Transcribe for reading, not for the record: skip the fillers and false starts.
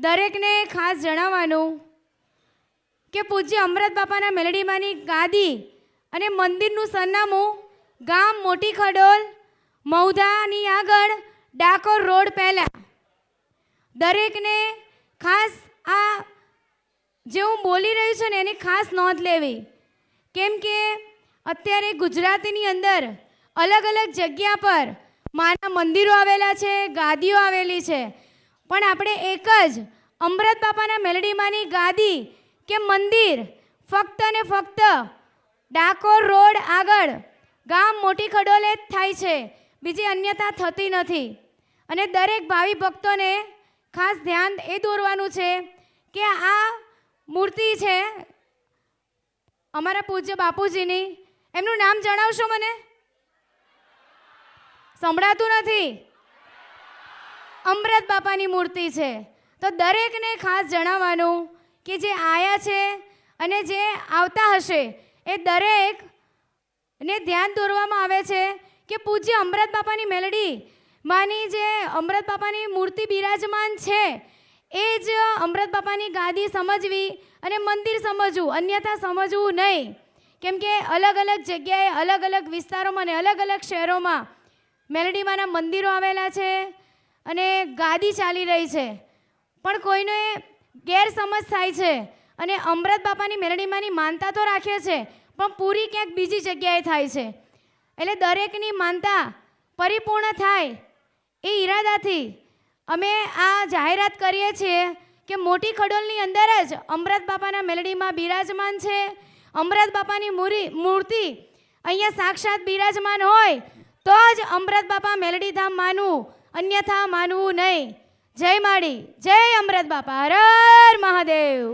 દરેકને ખાસ જણાવવાનું કે પૂજ્ય અમૃત બાપાના મેલડીમાંની ગાદી અને મંદિરનું સરનામું ગામ મોટી ખડોલ, મૌધાની આગળ, ડાકોર રોડ પહેલા. દરેકને ખાસ આ જે હું બોલી રહ્યું છું ને એની ખાસ નોંધ લેવી, કેમ કે અત્યારે ગુજરાતીની અંદર અલગ અલગ જગ્યા પર માના મંદિરો આવેલા છે, ગાદીઓ આવેલી છે, પણ આપણે એક જ અમૃત બાપાના મેલડીમાંની ગાદી કે મંદિર ફક્ત ને ફક્ત ડાકોર રોડ આગળ ગામ મોટી ખડોલે જ થાય છે, બીજી અન્યથા થતી નથી. અને દરેક ભાવિ ભક્તોને ખાસ ધ્યાન એ દોરવાનું છે કે આ મૂર્તિ છે અમારા પૂજ્ય બાપુજીની. એમનું નામ જણાવશો મને? સંભળાતું નથી. અમૃત બાપાની મૂર્તિ છે. તો દરેકને ખાસ જણાવવાનું કે જે આયા છે અને જે આવતા હશે એ દરેકને ધ્યાન દોરવામાં આવે છે કે પૂજ્ય અમૃત બાપાની મેલડી માની જે અમૃત બાપાની મૂર્તિ બિરાજમાન છે એ જ અમૃત બાપાની ગાદી સમજવી અને મંદિર સમજવું, અન્યથા સમજવું નહીં. કેમ કે અલગ અલગ જગ્યાએ, અલગ અલગ વિસ્તારોમાં અને અલગ અલગ શહેરોમાં મેલડીમાંના મંદિરો આવેલા છે અને ગાદી ચાલી રહી છે, પણ કોઈને ગેરસમજ થાય છે અને અમૃત બાપાની મેલડીમાંની માનતા તો રાખે છે પણ પૂરી ક્યાંક બીજી જગ્યાએ થાય છે. એટલે દરેકની માનતા પરિપૂર્ણ થાય એ ઈરાદાથી અમે આ જાહેરાત કરીએ છીએ કે મોટી ખડોલની અંદર જ અમૃત બાપાના મેલડીમાં બિરાજમાન છે. અમૃત બાપાની મૂર્તિ અહીંયા સાક્ષાત બિરાજમાન હોય તો જ અમૃત બાપા મેલડીધામ માનવું, અન્યથા માનવું નહીં. જય માડી, જય અમૃત બાપા, હર હર મહાદેવ.